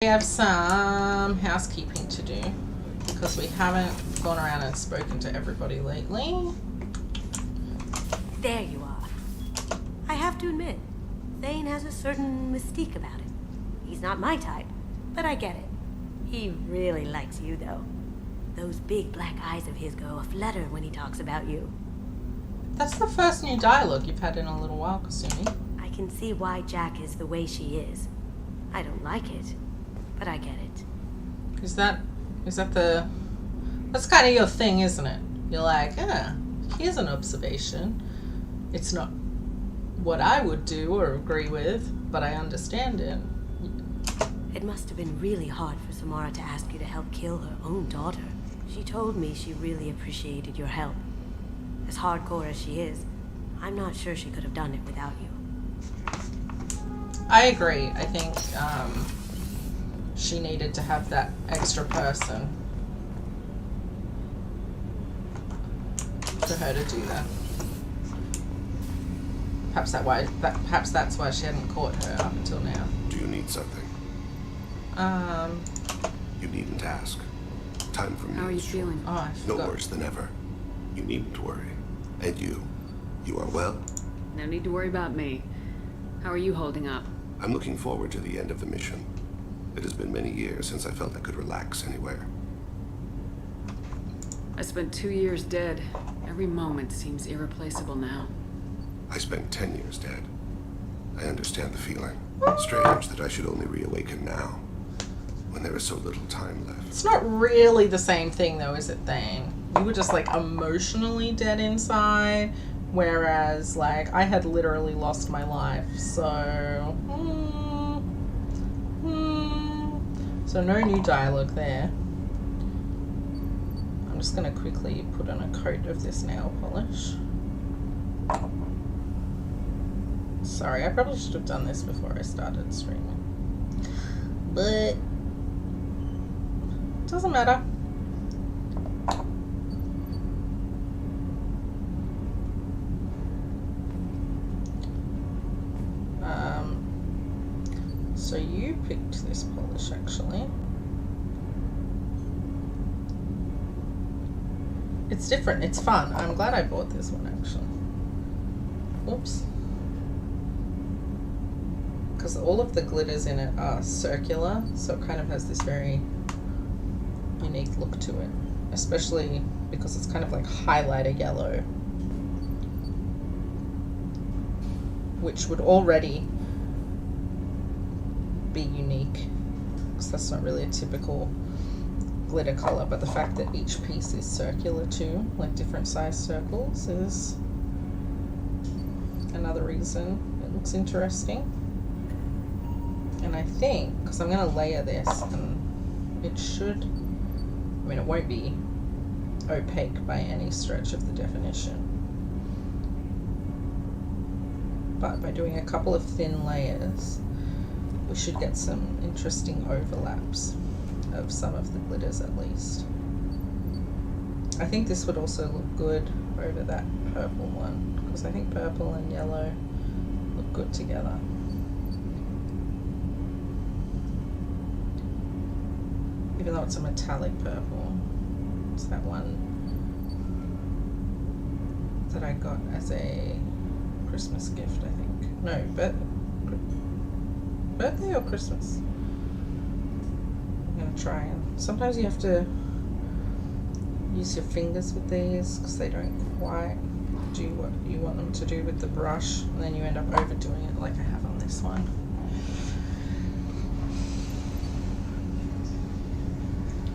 We have some housekeeping to do because we haven't gone around and spoken to everybody lately. There you are. I have to admit, Thane has a certain mystique about him. He's not my type, but I get it. He really likes you, though. Those big black eyes of his go aflutter when he talks about you. That's the first new dialogue you've had in a little while, Kasumi. I can see why Jack is the way she is. I don't like it, but I get it. Is that that's kind of your thing, isn't it? You're like, here's an observation. It's not what I would do or agree with, but I understand it. It must have been really hard for Samara to ask you to help kill her own daughter. She told me she really appreciated your help. As hardcore as she is, I'm not sure she could have done it without you. I agree. I think she needed to have that extra person for her to do that. Perhaps that's why she hadn't caught her up until now. Do you need something? You needn't ask. Time for me. How are you feeling? Oh, I No forgot. worse than ever. You needn't worry. And you are well? No need to worry about me. How are you holding up? I'm looking forward to the end of the mission. It has been many years since I felt I could relax anywhere. I spent 2 years dead. Every moment seems irreplaceable now. I spent 10 years dead. I understand the feeling. Strange that I should only reawaken now, when there is so little time left. It's not really the same thing though, is it, Thane? You were just like emotionally dead inside, whereas like I had literally lost my life. So, so no new dialogue there. I'm just gonna quickly put on a coat of this nail polish. Sorry, I probably should have done this before I started streaming, but doesn't matter. So you picked this polish actually. It's different, it's fun. I'm glad I bought this one actually. Oops. Because all of the glitters in it are circular, so it kind of has this very unique look to it. Especially because it's kind of like highlighter yellow, which would already be unique because that's not really a typical glitter color, but the fact that each piece is circular too, like different size circles, is another reason it looks interesting. And I think, because I'm going to layer this, and it should, I mean, it won't be opaque by any stretch of the definition, but by doing a couple of thin layers, we should get some interesting overlaps of some of the glitters at least. I think this would also look good over that purple one, because I think purple and yellow look good together. Even though it's a metallic purple. It's that one that I got as a Christmas gift, I think. No, birthday or Christmas? I'm gonna try and sometimes you have to use your fingers with these because they don't quite do what you want them to do with the brush, and then you end up overdoing it like I have on this one.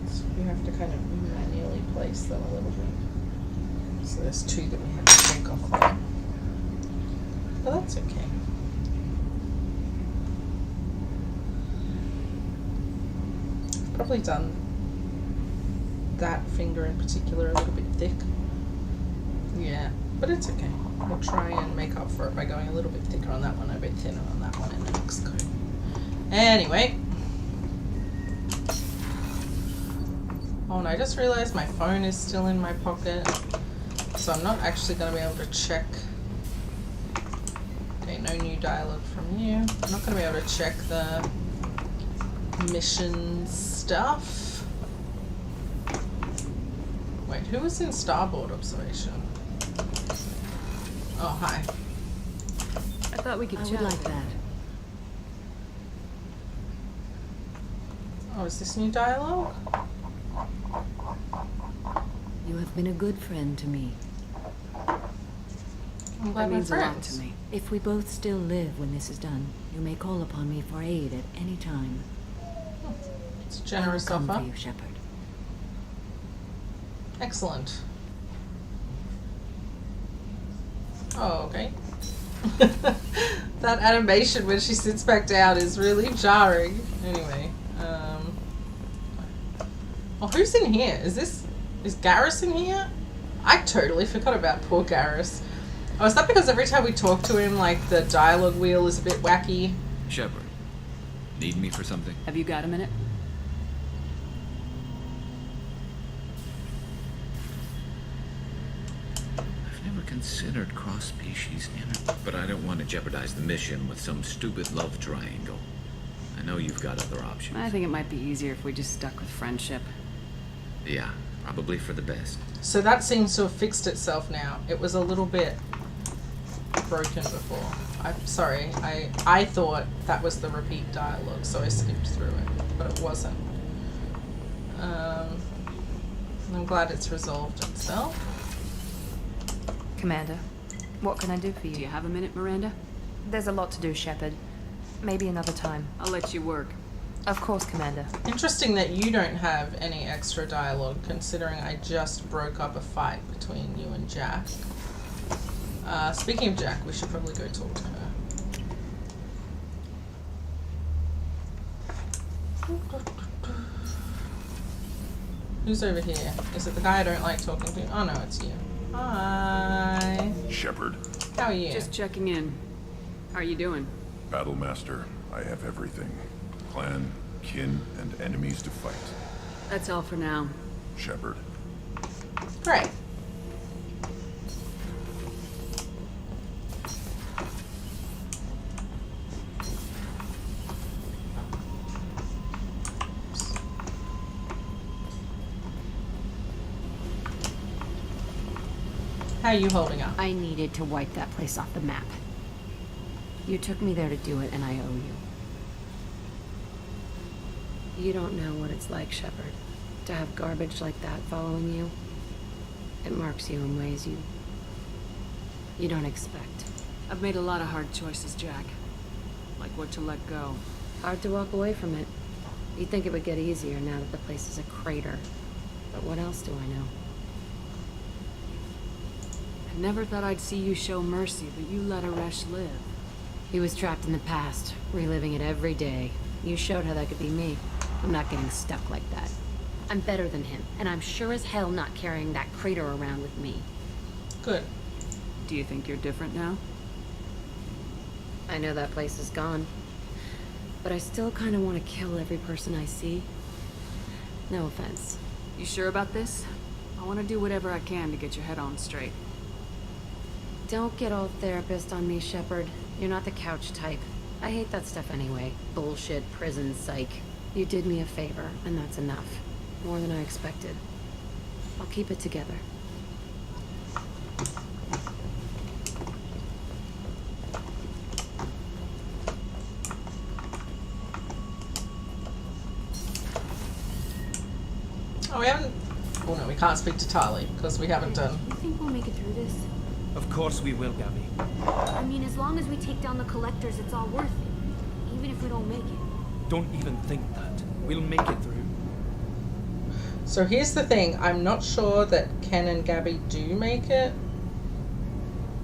So you have to kind of manually place them a little bit. So there's two that we had to take off there. But that's okay. Probably done that finger in particular a little bit thick. Yeah, but it's okay. We'll try and make up for it by going a little bit thicker on that one, a bit thinner on that one in the next coat. Anyway. Oh, and I just realized my phone is still in my pocket, so I'm not actually going to be able to check. Okay, no new dialogue from you. I'm not going to be able to check the mission stuff. Wait, who was in starboard observation? Oh, hi. I thought we could I chat. would like that. Oh, is this new dialogue? You have been a good friend to me. I'm glad That we're means a lot friends. to me. If we both still live when this is done, you may call upon me for aid at any time. It's a I will generous come offer. for you, Shepard. Excellent. Oh, okay. That animation when she sits back down is really jarring. Anyway, oh, who's in here? Is Garrus in here? I totally forgot about poor Garrus. Oh, is that because every time we talk to him, like, the dialogue wheel is a bit wacky? Shepard, need me for something? Have you got a minute? I've never considered cross-species but I don't want to jeopardize the mission with some stupid love triangle. I know you've got other options. I think it might be easier if we just stuck with friendship. Yeah, probably for the best. So that seems to have fixed itself now. It was a little bit broken before. I'm sorry. I thought that was the repeat dialogue, so I skipped through it, but it wasn't. I'm glad it's resolved itself. Commander, what can I do for Do you you? have a minute, Miranda? There's a lot to do, Shepard. Maybe another time. I'll let you work. Of course, Commander. Interesting that you don't have any extra dialogue, considering I just broke up a fight between you and Jack. Speaking of Jack, we should probably go talk to her. Who's over here? Is it the guy I don't like talking to? Oh no, it's you. Hi. Shepard, How are you? Just checking in. How are you doing? Battlemaster, I have everything. Clan, kin, and enemies to fight. That's all for now. Shepard, Great. How are you holding up? I needed to wipe that place off the map. You took me there to do it, and I owe you. You don't know what it's like, Shepard, to have garbage like that following you. It marks you in ways you don't expect. I've made a lot of hard choices, Jack. Like what to let go. Hard to walk away from it. You'd think it would get easier now that the place is a crater. But what else do I know? I never thought I'd see you show mercy, but you let Aresh live. He was trapped in the past, reliving it every day. You showed how that could be me. I'm not getting stuck like that. I'm better than him, and I'm sure as hell not carrying that crater around with me. Good. Do you think you're different now? I know that place is gone, but I still kind of want to kill every person I see. No offense. You sure about this? I want to do whatever I can to get your head on straight. Don't get all therapist on me, Shepard. You're not the couch type. I hate that stuff anyway. Bullshit, prison, psych. You did me a favor, and that's enough. More than I expected. I'll keep it together. Oh, we haven't... Oh no, we can't speak to Tali, because we haven't done... You think we'll make it through this? Of course we will, Gabby. I mean, as long as we take down the collectors, it's all worth it. Even if we don't make it. Don't even think that. We'll make it through. So here's the thing, I'm not sure that Ken and Gabby do make it,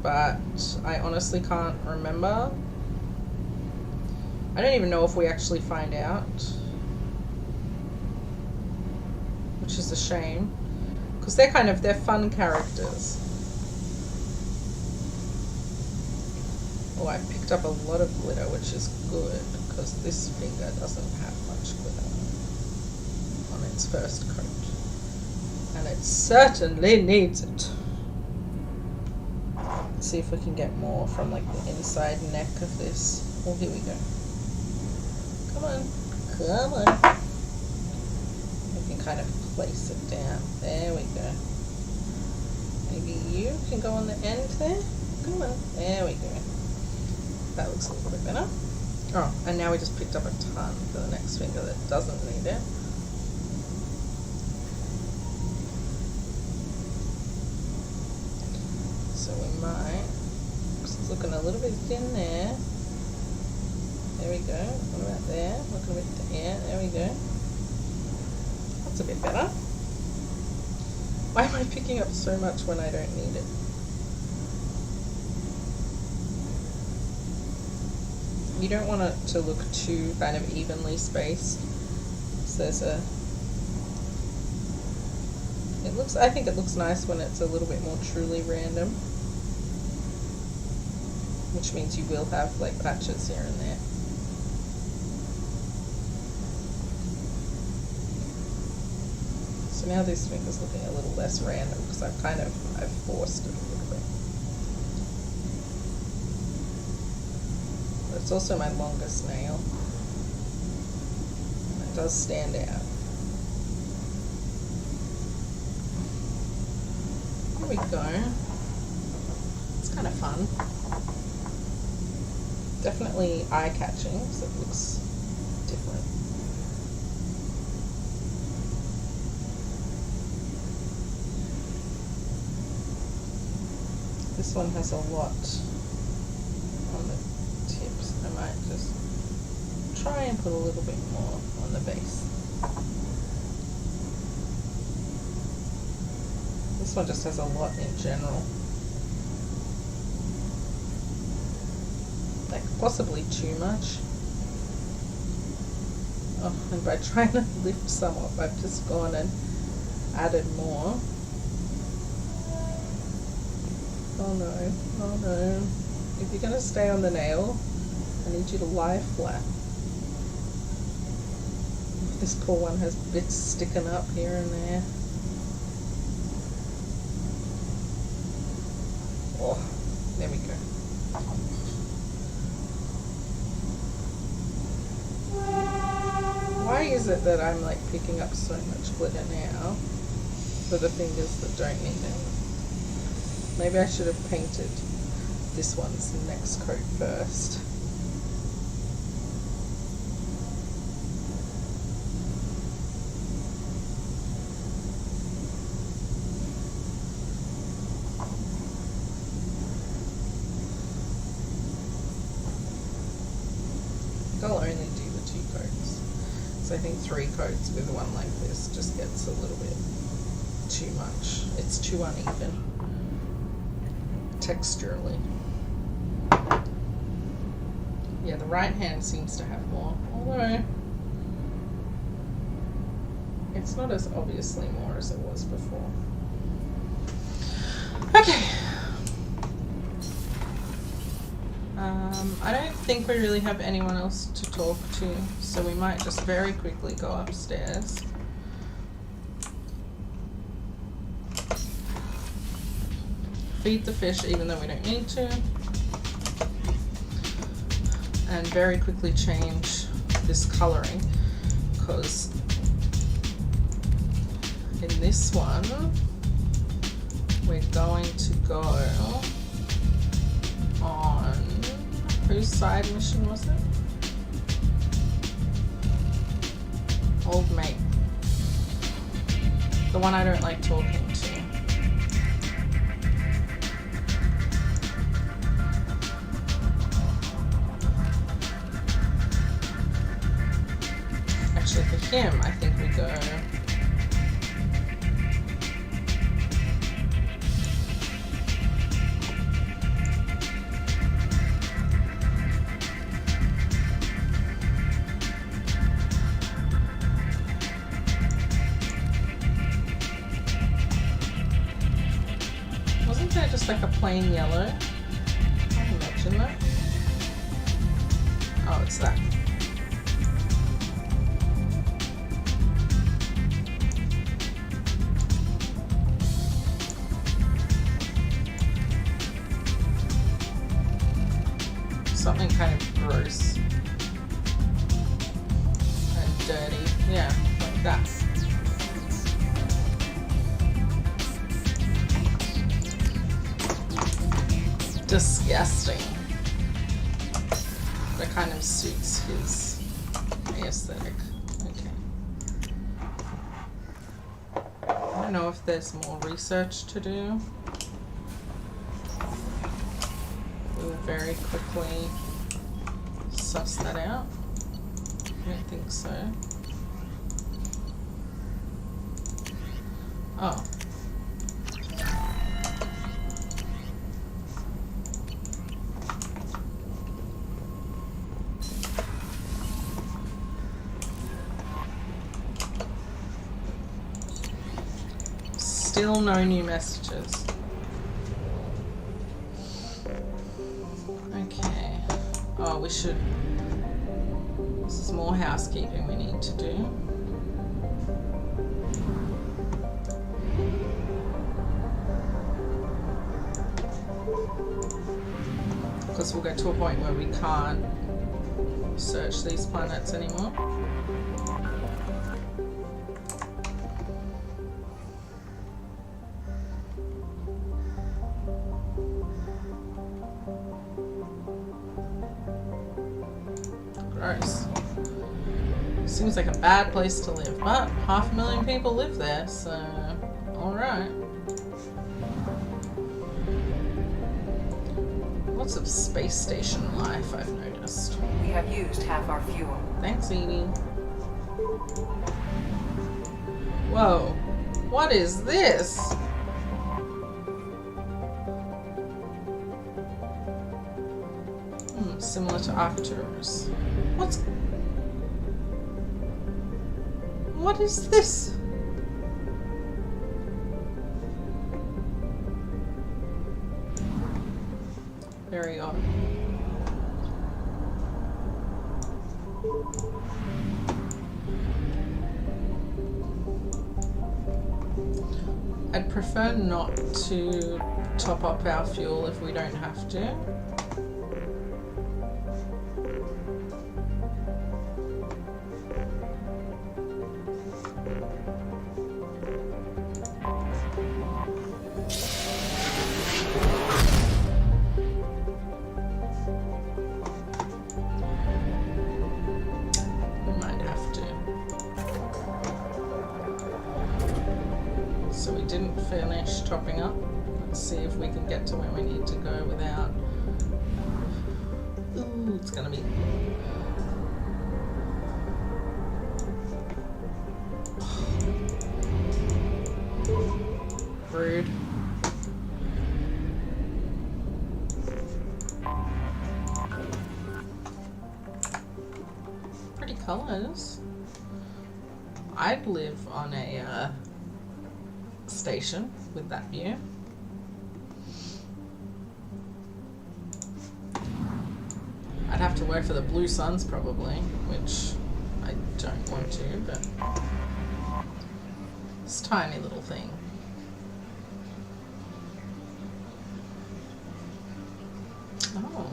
but I honestly can't remember. I don't even know if we actually find out, which is a shame, because they're fun characters. Oh, I picked up a lot of glitter, which is good, because this finger doesn't have much glitter on its first coat. And it certainly needs it. Let's see if we can get more from like the inside neck of this. Oh, here we go. Come on. Come on. We can kind of place it down. There we go. Maybe you can go on the end there. Come on. There we go. That looks a little bit better. Oh, and now we just picked up a ton for the next finger that doesn't need it. So we might, it's looking a little bit thin there. There we go. What about there? Looking a bit thin. Yeah, there we go. That's a bit better. Why am I picking up so much when I don't need it? You don't want it to look too kind of evenly spaced. So there's a, I think it looks nice when it's a little bit more truly random. Which means you will have like patches here and there. So now this finger's looking a little less random because I've forced it a little bit. But it's also my longest nail. It does stand out. There we go. It's kind of fun. Definitely eye-catching because it looks different. This one has a lot on the tips. I might just try and put a little bit more on the base. This one just has a lot in general. Like possibly too much. Oh, and by trying to lift some up, I've just gone and added more. Oh no, oh no. If you're going to stay on the nail, I need you to lie flat. This poor one has bits sticking up here and there. Oh, there we go. Why is it that I'm like picking up so much glitter now for the fingers that don't need it? Maybe I should have painted this one's next coat first. I'll only do the 2 coats. So I think 3 coats with one like this just gets a little bit too much. It's too uneven texturally. Yeah, the right hand seems to have more, although it's not as obviously more as it was before. Okay. I don't think we really have anyone else to talk to, so we might just very quickly go upstairs. Feed the fish even though we don't need to. And very quickly change this coloring because in this one we're going to go on, whose side mission was it? Old mate. The one I don't like talking to. Actually, for him, I think we go just like a plain yellow. I can imagine that. Oh, it's that. Something kind of gross and that. Disgusting. That kind of suits his aesthetic. Okay. I don't know if there's more research to do. We'll very quickly suss that out. I don't think so. Oh. Still no new messages. Okay. Oh, we should... This is more housekeeping we need to do. Because we'll get to a point where we can't search these planets anymore. Gross. Seems like a bad place to live, but 500,000 people live there, so alright. Lots of space station life, I've noticed. We have used half our fuel. Thanks, Evie. Whoa. What is this? Similar to Arcturus. What is this? Very odd. I'd prefer not to top up our fuel if we don't have to. So we didn't finish topping up. Let's see if we can get to where we need to go without... Ooh, it's gonna be... Rude. Pretty colours. I'd live on a station with that view. I'd have to work for the Blue Suns probably, which I don't want to, but this tiny little thing. Oh.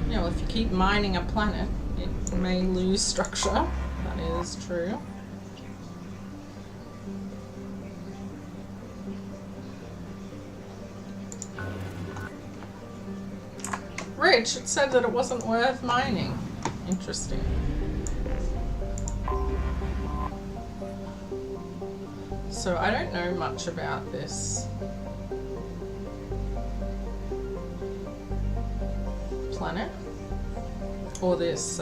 Yeah, well, if you keep mining a planet, it may lose structure. That is true. Rich, it said that it wasn't worth mining. Interesting. So I don't know much about this planet or this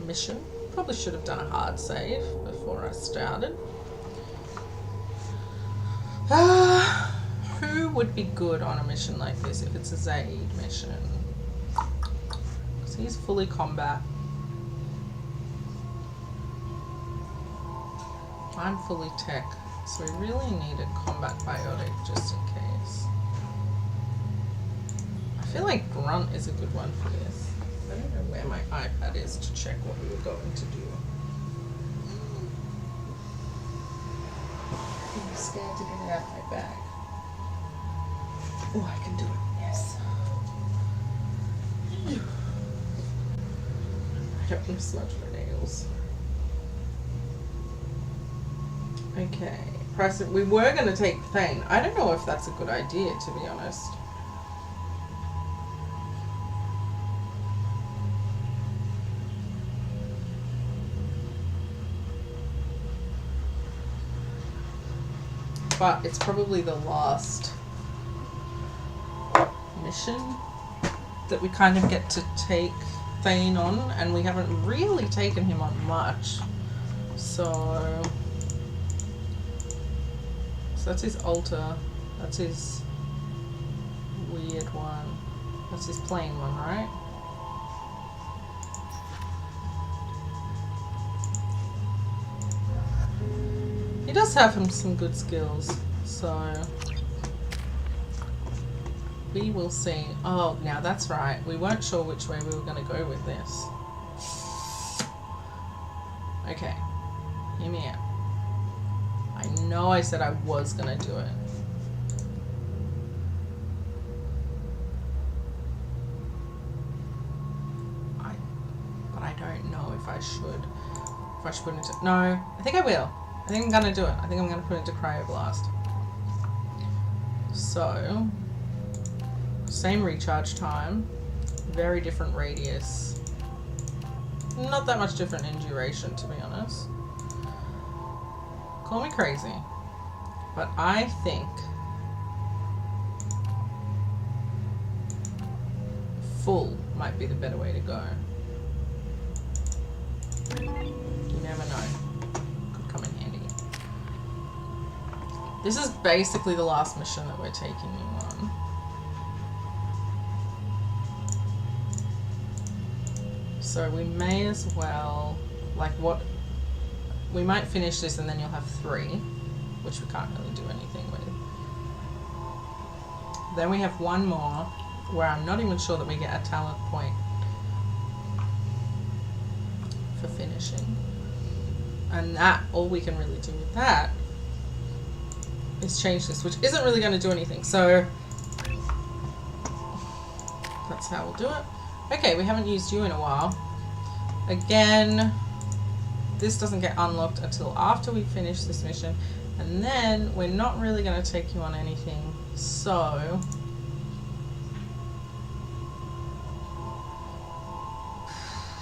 mission. Probably should have done a hard save before I started. Who would be good on a mission like this if it's a Zaid mission? Because he's fully combat. I'm fully tech, so we really need a combat biotic just in case. I feel like Grunt is a good one for this. I don't know where my iPad is to check what we were going to do. I'm scared to get it out of my bag. Oh, I can do it, yes. I don't want to smudge my nails. Okay. Price. We were going to take Thane. I don't know if that's a good idea, to be honest. But it's probably the last mission that we kind of get to take Thane on, and we haven't really taken him on much. So that's his altar. That's his weird one. That's his plain one, right? He does have some good skills, so we will see. Oh, now that's right. We weren't sure which way we were going to go with this. Okay, hear me out. I know I said I was going to do it. But I don't know if I should. If I should put it into... No, I think I will. I think I'm going to do it. I think I'm going to put it into Cryoblast. So, same recharge time. Very different radius. Not that much different in duration, to be honest. Call me crazy. But I think full might be the better way to go. You never know. Could come in handy. This is basically the last mission that we're taking you on. So we may as well, like what, we might finish this and then you'll have 3, which we can't really do anything with. Then we have one more where I'm not even sure that we get a talent point for finishing. And that, all we can really do with that is change this, which isn't really going to do anything. So that's how we'll do it. Okay, we haven't used you in a while. Again, this doesn't get unlocked until after we finish this mission. And then we're not really going to take you on anything. So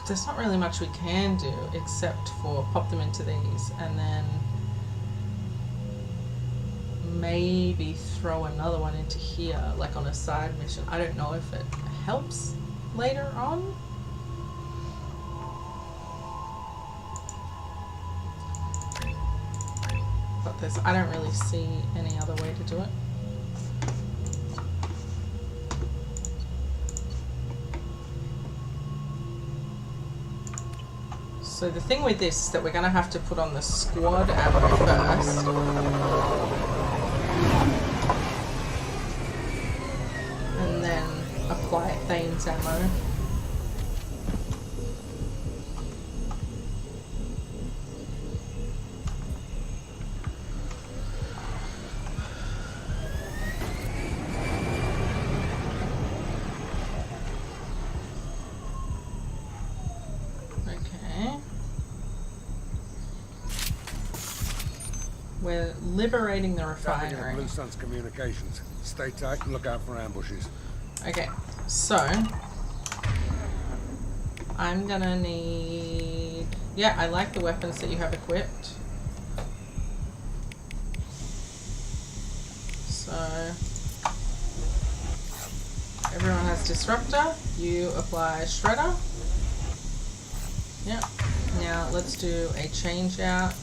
there's not really much we can do except for pop them into these and then maybe throw another one into here, like on a side mission. I don't know if it helps later on. But there's, I don't really see any other way to do it. So the thing with this is that we're going to have to put on the squad ammo first. And then apply Thane's ammo. We're liberating the refinery. Blue Sun's communications. Stay tight and look out for ambushes. Okay, so I'm gonna need... Yeah, I like the weapons that you have equipped. So everyone has Disruptor. You apply Shredder. Yep. Now let's do a change out.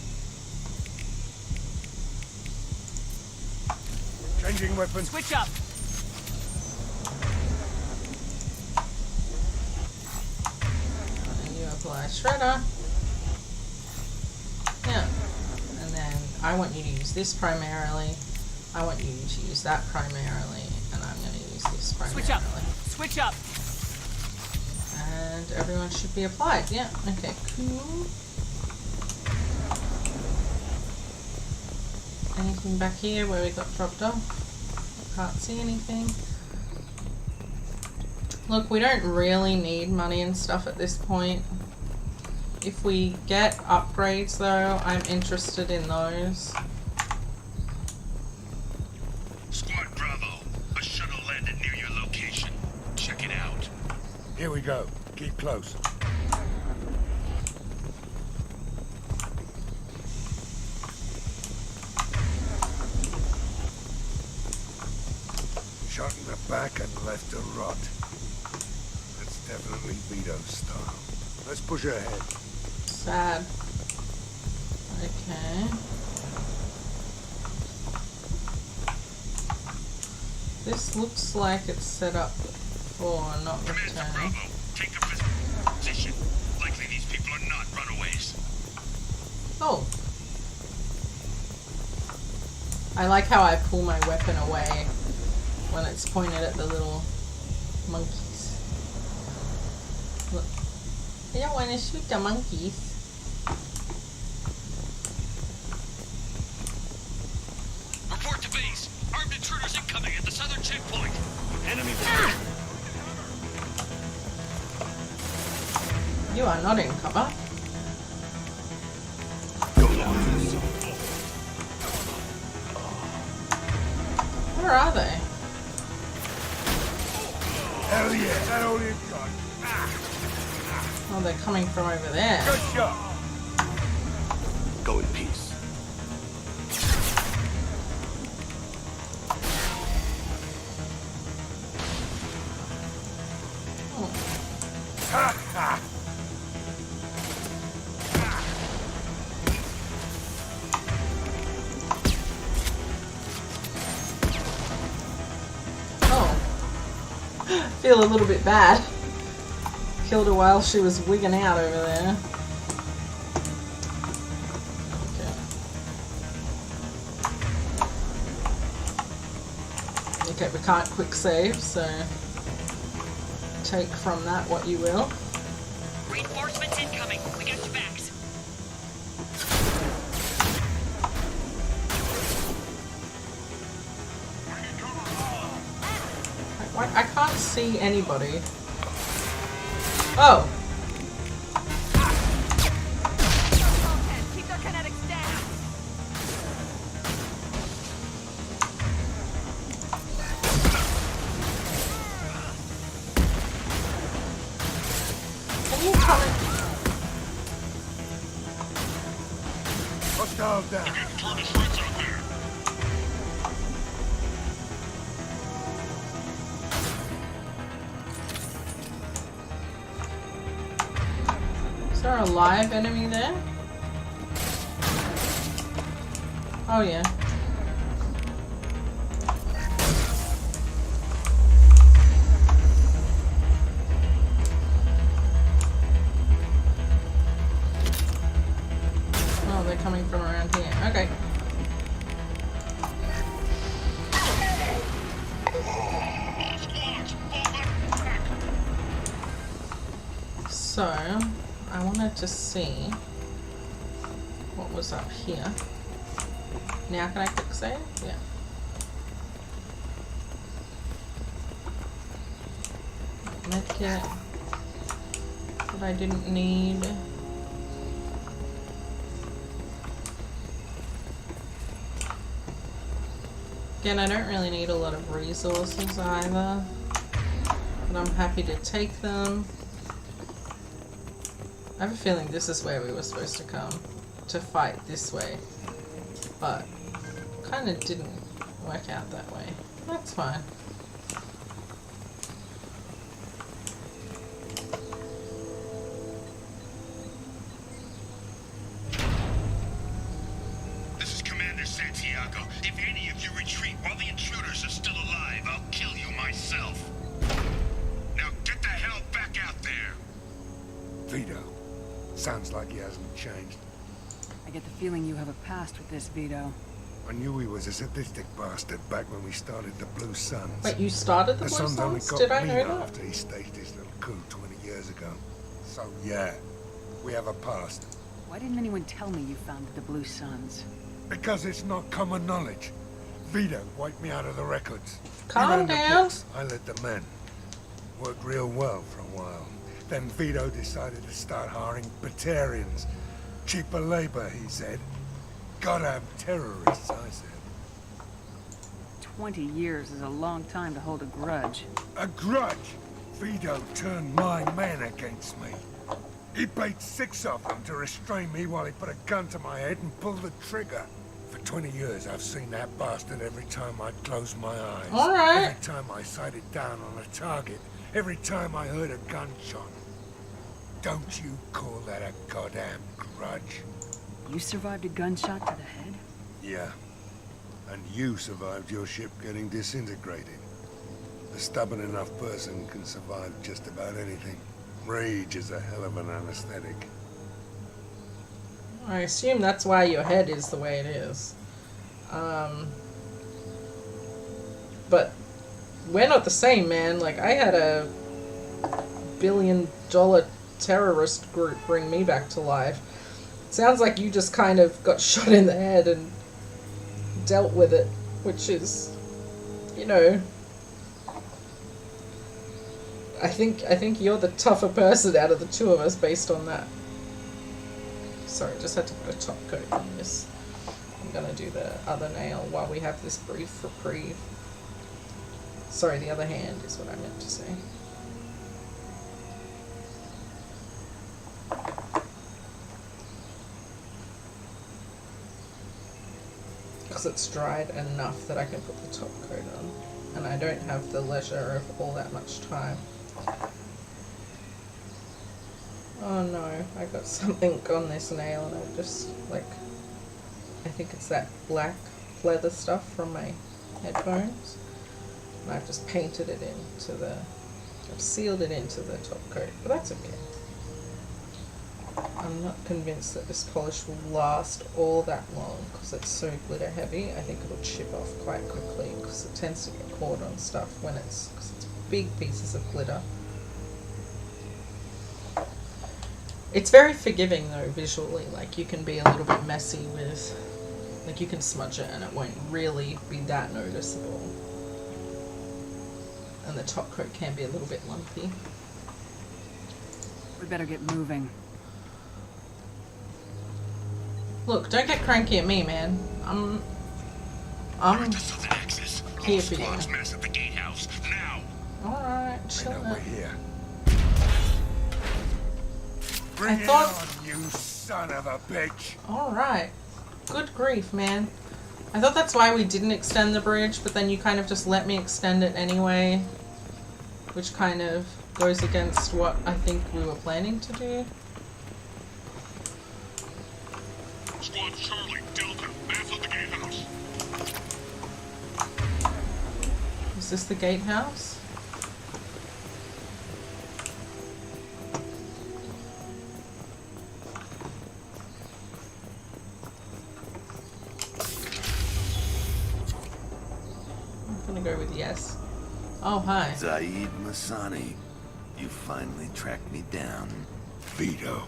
Changing weapon. Switch up. And you apply Shredder. Yeah. And then I want you to use this primarily. I want you to use that primarily. And I'm going to use this primarily. Switch up. Switch up. And everyone should be applied. Yeah. Okay, cool. Anything back here where we got dropped off? Can't see anything. Look, we don't really need money and stuff at this point. If we get upgrades though, I'm interested in those. Squad Bravo, a shuttle landed near your location. Check it out. Here we go. Keep close. Shot in the back and left to rot. That's definitely Vito's style. Let's push ahead. Sad. Okay. This looks like it's set up for not returning. Bravo, take a position. Likely these people are not runaways. Oh. I like how I pull my weapon away when it's pointed at the little monkeys. Look. I don't want to shoot the monkeys. Report to base. Armed intruders incoming at the southern checkpoint. Enemy. You are not in cover. Where are they? Hell yeah, that all you got. Oh, they're coming from over there. Good shot. Go in peace. Ha ha. Oh. Feel a little bit bad. Killed her while she was wigging out over there. Okay. Okay, we can't quick save, so take from that what you will. Reinforcements incoming. We got your backs. I can't see anybody. Oh. Keep their kinetics down. Can you come in? Hostile down. Is there a live enemy there? Oh yeah. Oh, they're coming from around here. Okay. So, I wanted to see what was up here. Now can I quick save? Yeah. Medkit that I didn't need. Again, I don't really need a lot of resources either, but I'm happy to take them. I have a feeling this is where we were supposed to come to fight this way, but kind of didn't work out that way. That's fine. This is Commander Santiago. If any of you retreat while the intruders are still alive, I'll kill you myself. Now get the hell back out there. Vito. Sounds like he hasn't changed. I get the feeling you have a past with this, Vito. I knew he was a sadistic bastard back when we started the Blue Suns. Wait, you started the Blue Suns only Suns? got Did I me know that? after he staged his little coup 20 years ago. So yeah, we have a past. Why didn't anyone tell me you founded the Blue Suns? Because it's not common knowledge. Vito wiped me out of the records. Calm He ran the down. books, I led the men. Worked real well for a while. Then Vito decided to start hiring Batarians. Cheaper labor, he said. Goddamn terrorists, I said. 20 years is a long time to hold a grudge. A grudge? Vito turned my men against me. He bait 6 of them to restrain me while he put a gun to my head and pulled the trigger. For 20 years, I've seen that bastard every time I close my eyes. All right. Every time I sighted down on a target. Every time I heard a gunshot. Don't you call that a goddamn grudge? You survived a gunshot to the head? Yeah. And you survived your ship getting disintegrated. A stubborn enough person can survive just about anything. Rage is a hell of an anesthetic. I assume that's why your head is the way it is. But we're not the same, man. Like, I had a $1 billion terrorist group bring me back to life. Sounds like you just kind of got shot in the head and dealt with it, which is, you know, I think you're the tougher person out of the two of us based on that. Sorry, just had to put a top coat on this. I'm gonna do the other nail while we have this brief reprieve. Sorry, the other hand is what I meant to say. Because it's dried enough that I can put the top coat on. And I don't have the leisure of all that much time. Oh no, I got something on this nail and I just, like, I think it's that black leather stuff from my headphones. And I've just painted it into the, I've sealed it into the top coat, but that's okay. I'm not convinced that this polish will last all that long because it's so glitter heavy. I think it'll chip off quite quickly because it tends to get caught on stuff when it's, because it's big pieces of glitter. It's very forgiving though visually, like you can be a little bit messy with, like you can smudge it and it won't really be that noticeable. And the top coat can be a little bit lumpy. We better get moving. Look, don't get cranky at me, man. I'm here for you. Mess at the gatehouse now. Alright, chill out. We're here. I thought... on, you son of a bitch. Alright. Good grief, man. I thought that's why we didn't extend the bridge, but then you kind of just let me extend it anyway. Which kind of goes against what I think we were planning to do. Squad Charlie, Delta, mass at the gatehouse. Is this the gatehouse? I'm gonna go with yes. Oh, hi. Zaid Masani, you finally tracked me down. Vito.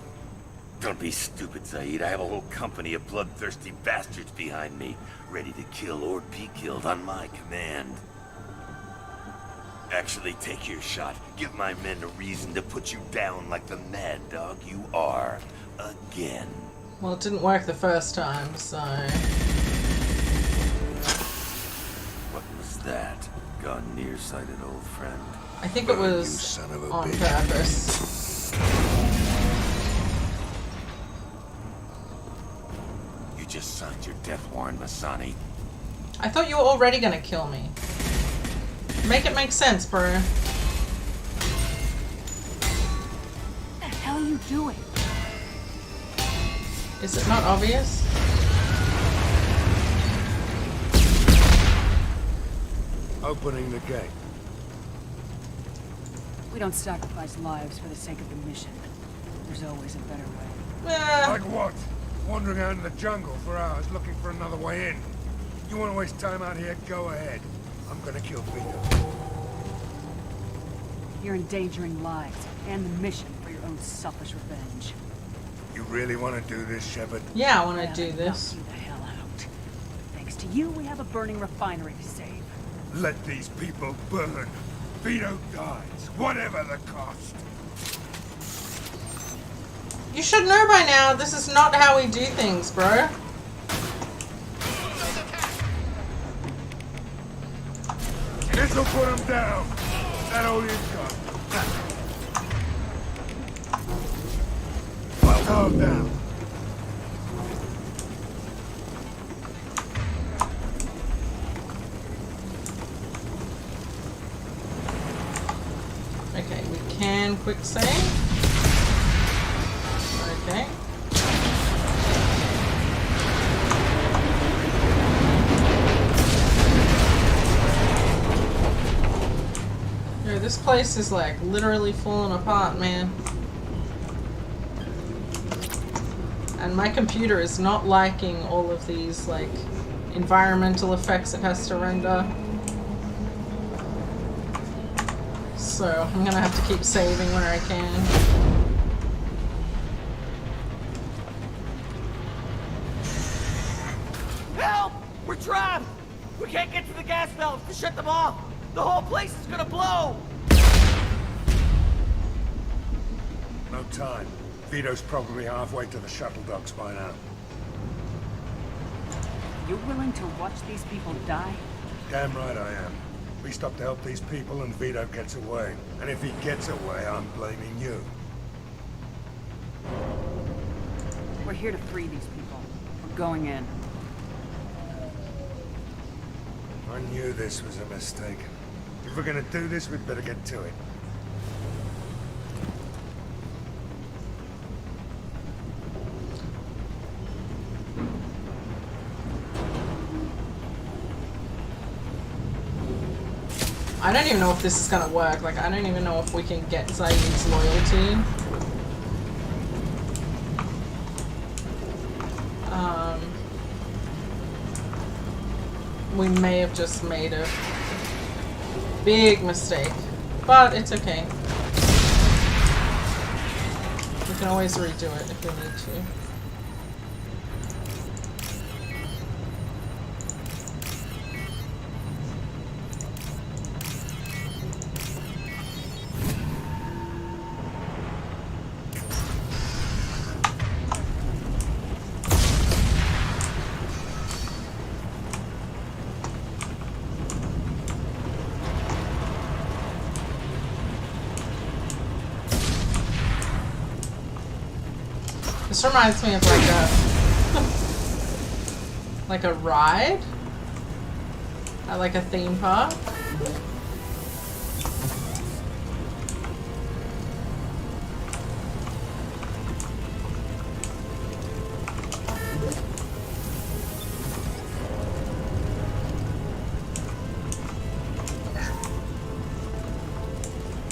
Don't be stupid, Zaid. I have a whole company of bloodthirsty bastards behind me, ready to kill or be killed on my command. Actually, take your shot. Give my men a reason to put you down like the mad dog you are. Again. Well, it didn't work the first time, so... What was that? Gone nearsighted, old friend. I think it was on purpose. You just signed your death warrant, Masani. I thought you were already gonna kill me. Make it make sense, bro. What the hell are you doing? Is it not obvious? Opening the gate. We don't sacrifice lives for the sake of the mission. There's always a better way. Like what? Wandering out in the jungle for hours looking for another way in. You want to waste time out here? Go ahead. I'm gonna kill Vito. You're endangering lives and the mission for your own selfish revenge. You really want to do this, Shepard? Yeah, I want to do this. Knock you the hell out. Thanks to you, we have a burning refinery to save. Let these people burn. Vito dies, whatever the cost. You should know by now, this is not how we do things, bro. This'll put him down. That all you've got. Calm down. Okay, we can quick save. Okay. Yo, this place is like literally falling apart, man. And my computer is not liking all of these like environmental effects it has to render. So I'm gonna have to keep saving where I can. Help! We're trapped! We can't get to the gas valves to shut them off! The whole place is gonna blow! No time. Vito's probably halfway to the shuttle docks by now. You're willing to watch these people die? Damn right I am. We stop to help these people and Vito gets away. And if he gets away, I'm blaming you. We're here to free these people. We're going in. I knew this was a mistake. If we're gonna do this, we'd better get to it. I don't even know if this is gonna work. Like, I don't even know if we can get Zaid's loyalty. We may have just made a big mistake, but it's okay. We can always redo it if we need to. This reminds me of like a ride at like a theme park.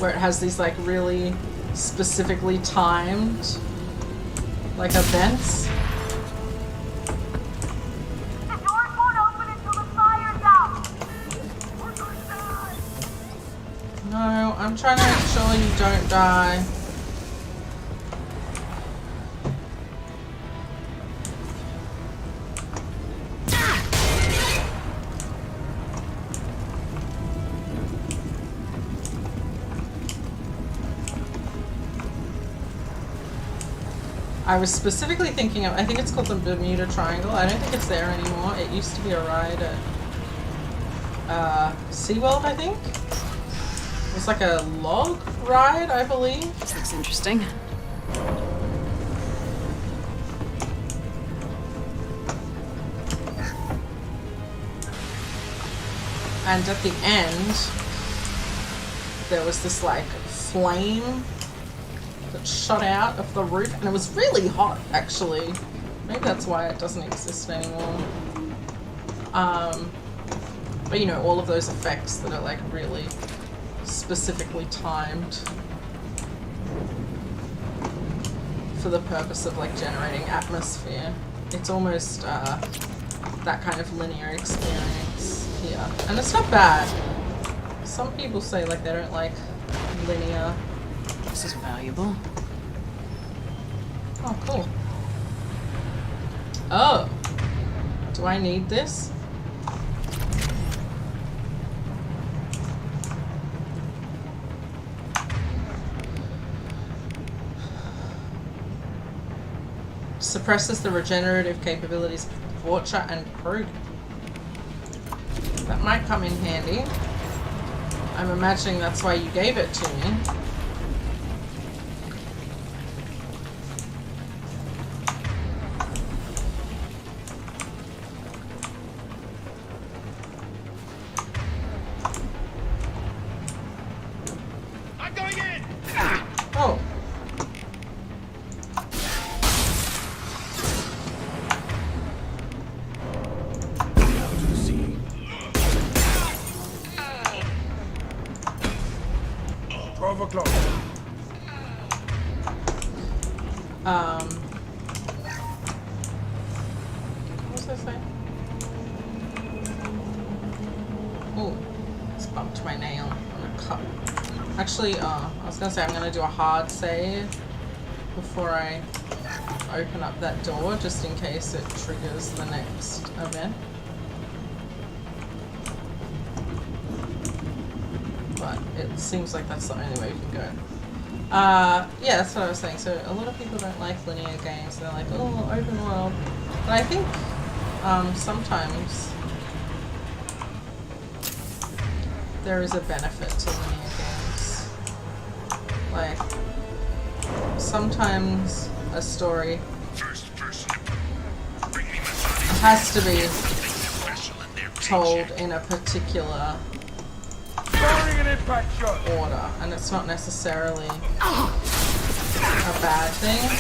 Where it has these like really specifically timed like events. The doors won't open until the fire's out. We're gonna die. No, I'm trying to make sure you don't die. I was specifically thinking of, I think it's called the Bermuda Triangle. I don't think it's there anymore. It used to be a ride at SeaWorld, I think. It was like a log ride, I believe. This looks interesting. And at the end, there was this like flame that shot out of the roof, and it was really hot, actually. Maybe that's why it doesn't exist anymore. But you know, all of those effects that are like really specifically timed for the purpose of like generating atmosphere. It's almost that kind of linear experience here. And it's not bad. Some people say like they don't like linear. This is valuable. Oh, cool. Oh. Do I need this? Suppresses the regenerative capabilities of Vorcha and Krug. That might come in handy. I'm imagining that's why you gave it to me. I'm going in! Oh. Out to sea. 12 o'clock. What was I saying? Oh, just bumped my nail on a cup. Actually, I was gonna say I'm gonna do a hard save before I open up that door, just in case it triggers the next event. But it seems like that's the only way we can go. Yeah, that's what I was saying. So a lot of people don't like linear games. They're like, oh, open world. But I think sometimes there is a benefit to linear games. Like, sometimes a story has to be told in a particular order, and it's not necessarily a bad thing.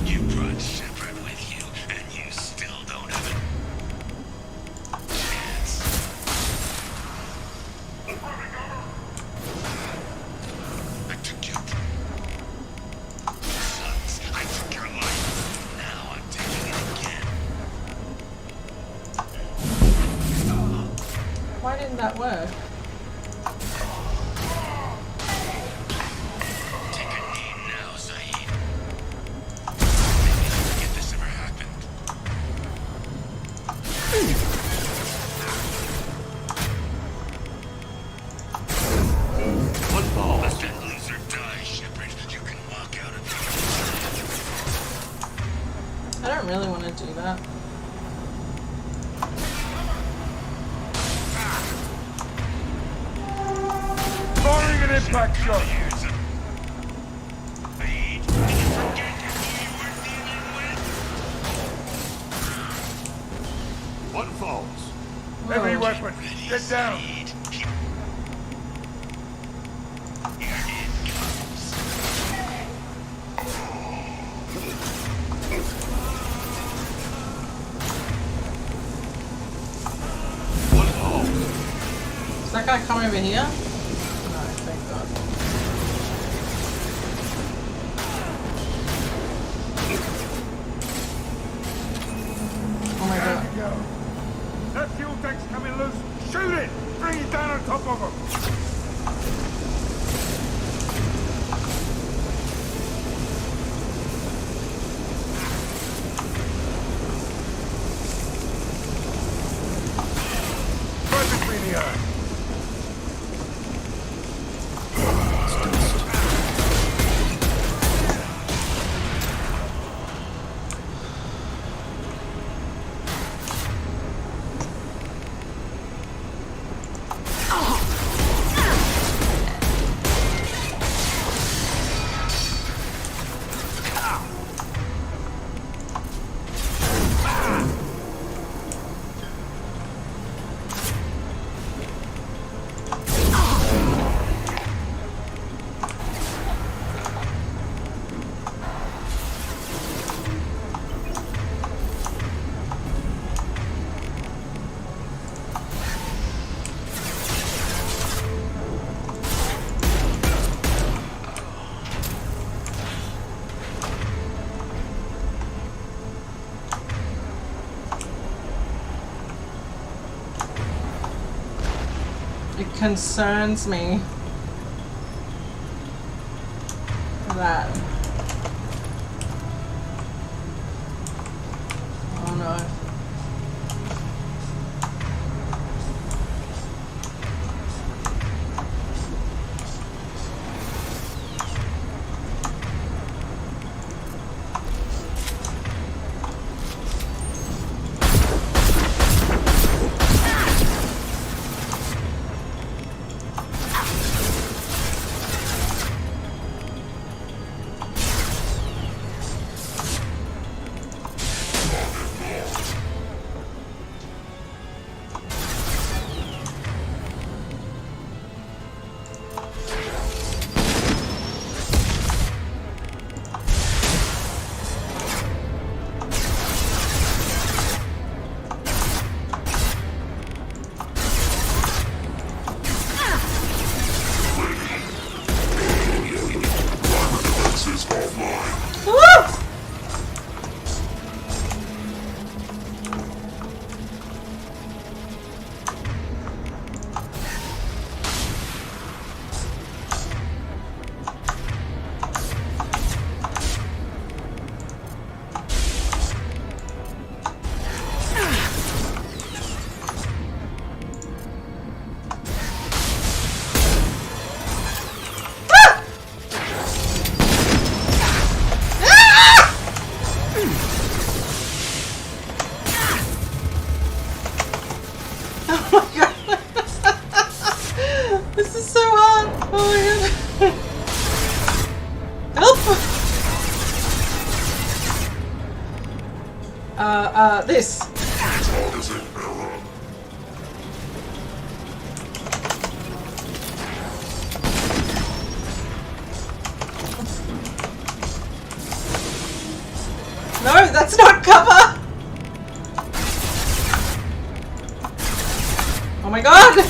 You brought Shepard with you, and you still don't have it. I took you. Sons, I took your life. Now I'm taking it again. Why didn't that work? Take a knee now, Zaid. Maybe I forget this ever happened. One ball. Let that loser die, Shepard. You can walk out of here. I don't really want to do that. Firing an impact shot. One falls. Heavy weapon. Get down. One falls. Is that guy come over here? No, thank God. Oh my God. There you go. That fuel tank's coming loose. Shoot it. Bring it down on top of him. Right between the eyes. It concerns me that. Oh no. This. No, that's not cover! Oh my god!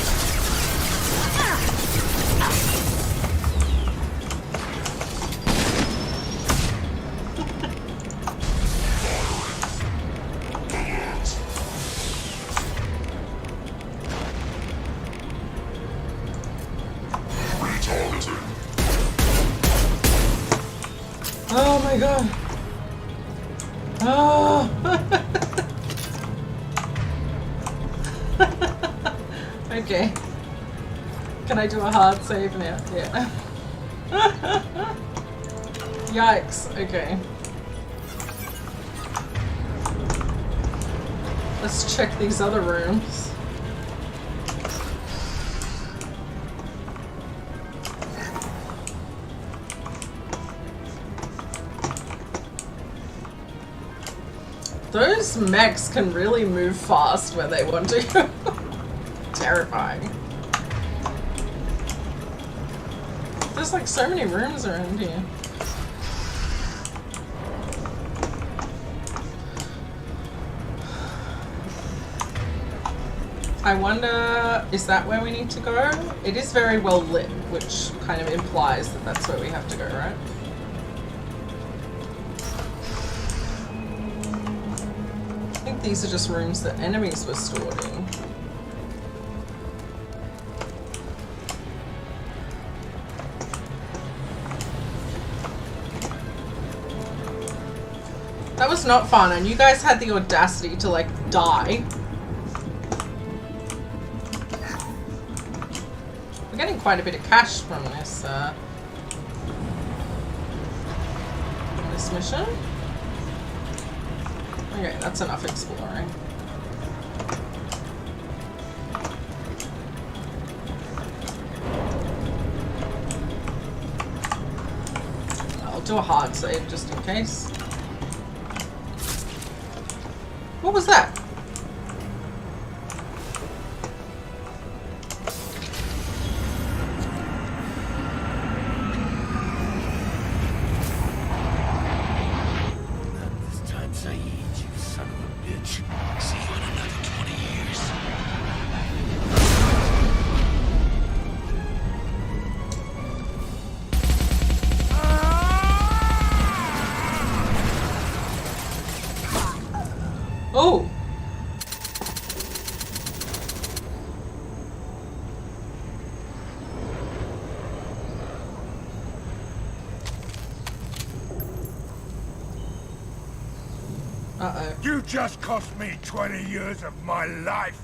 Oh my god. Oh. Okay. Can I do a hard save now? Yeah. Yikes. Okay. Let's check these other rooms. Those mechs can really move fast when they want to. Terrifying. There's like so many rooms around here. I wonder, is that where we need to go? It is very well lit, which kind of implies that that's where we have to go, right? I think these are just rooms that enemies were stored in. That was not fun, and you guys had the audacity to like die. We're getting quite a bit of cash from this mission. Okay, that's enough exploring. I'll do a hard save just in case. What was that? Oh! Uh-oh. You just cost me 20 years of my life.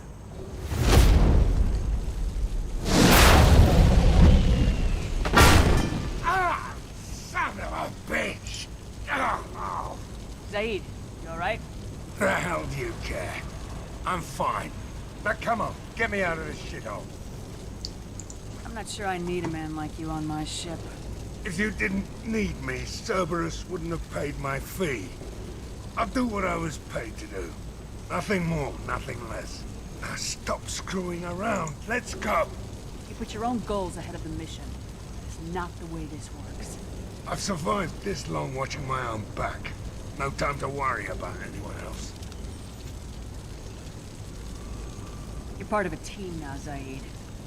Ah! Son of a bitch! Oh. Zaid, you alright? The hell do you care? I'm fine. Now come on, get me out of this shithole. I'm not sure I need a man like you on my ship. If you didn't need me, Cerberus wouldn't have paid my fee. I'll do what I was paid to do. Nothing more, nothing less. Now stop screwing around. Let's go. You put your own goals ahead of the mission. That's not the way this works. I've survived this long watching my own back. No time to worry about anyone else. You're part of a team now, Zaid.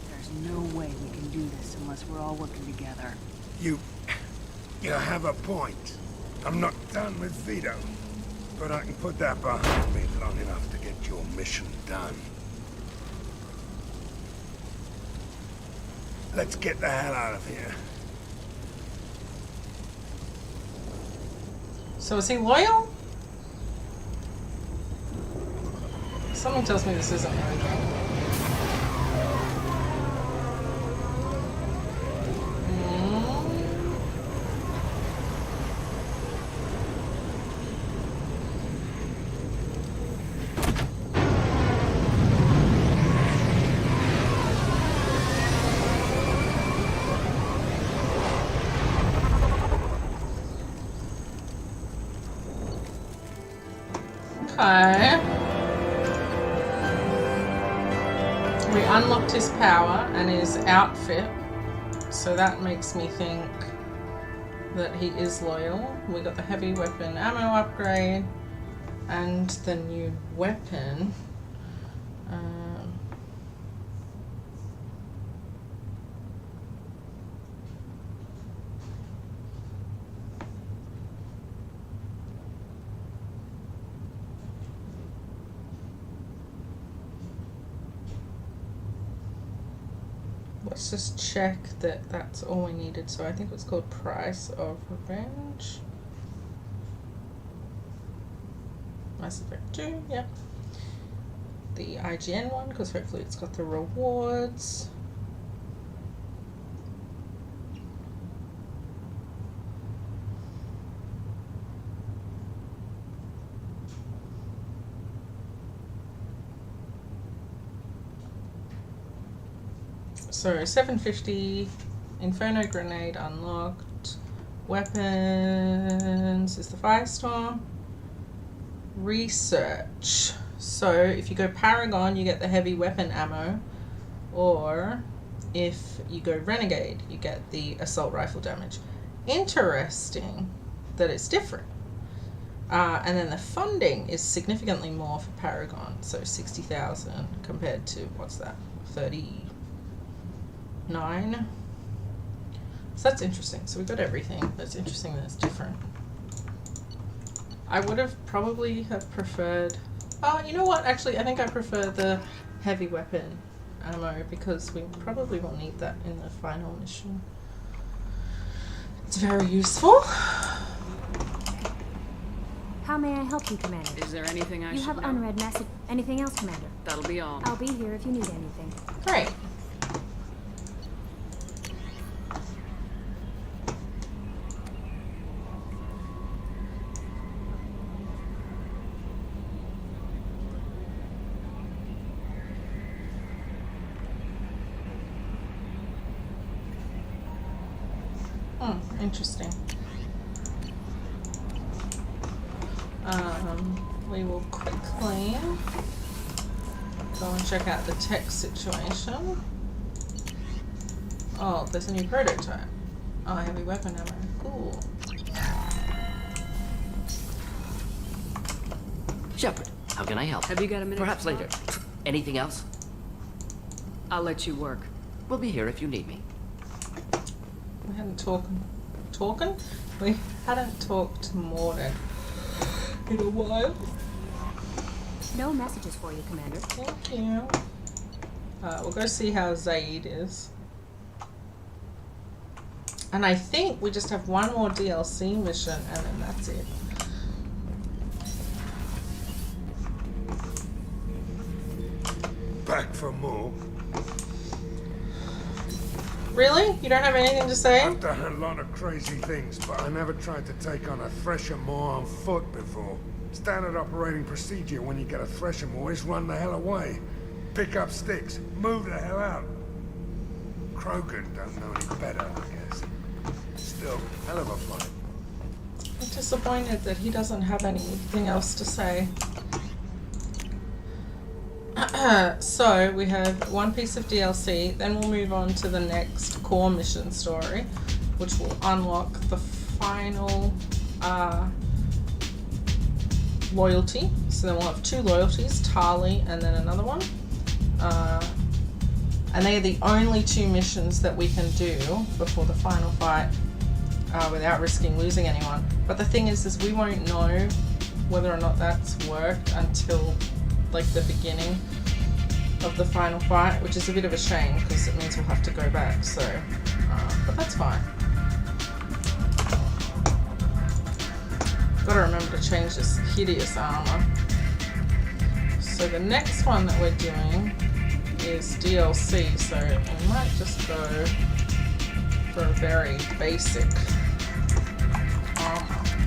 There's no way we can do this unless we're all working together. You have a point. I'm not done with Vito. But I can put that behind me long enough to get your mission done. Let's get the hell out of here. So is he loyal? Something tells me this isn't right. Okay. We unlocked his power and his outfit, so that makes me think that he is loyal. We got the heavy weapon ammo upgrade and the new weapon. Let's just check that that's all we needed. So I think it's called Price of Revenge. Mass Effect 2, yep. The IGN one, because hopefully it's got the rewards. So 750, Inferno Grenade unlocked, weapons is the Firestorm, research. So if you go Paragon, you get the heavy weapon ammo, or if you go Renegade, you get the assault rifle damage. Interesting that it's different. And then the funding is significantly more for Paragon, so 60,000 compared to, what's that, 39. So that's interesting. So we got everything. That's interesting that it's different. I would have probably have preferred, you know what, actually I think I prefer the heavy weapon ammo because we probably will need that in the final mission. It's very useful. How may I help you, Commander? Is there anything I should know? You have unread message. Anything else, Commander? That'll be all. I'll be here if you need anything. Great. Interesting. We will quickly go and check out the tech situation. Oh, there's a new prototype. Oh, heavy weapon ammo. Cool. Shepard, how can I help? Have you got a minute? Perhaps later. Anything else? I'll let you work. We'll be here if you need me. We hadn't We hadn't talked to Mordin in a while. No messages for you, Commander. Thank you. We'll go see how Zaid is. And I think we just have one more DLC mission and then that's it. Back for more. Really? You don't have anything to say? I've done a lot of crazy things, but I never tried to take on a Thresher Maw on foot before. Standard operating procedure when you get a Thresher Maw is run the hell away. Pick up sticks, move the hell out. Krogan don't know any better, I guess. Still, hell of a fight. I'm disappointed that he doesn't have anything else to say. So we have one piece of DLC, then we'll move on to the next core mission story, which will unlock the final loyalty. So then we'll have two loyalties, Tali and then another one. And they are the only two missions that we can do before the final fight without risking losing anyone. But the thing is we won't know whether or not that's worked until like the beginning of the final fight, which is a bit of a shame because it means we'll have to go back, so but that's fine. Gotta remember to change this hideous armor. So the next one that we're doing is DLC, so we might just go for a very basic armor.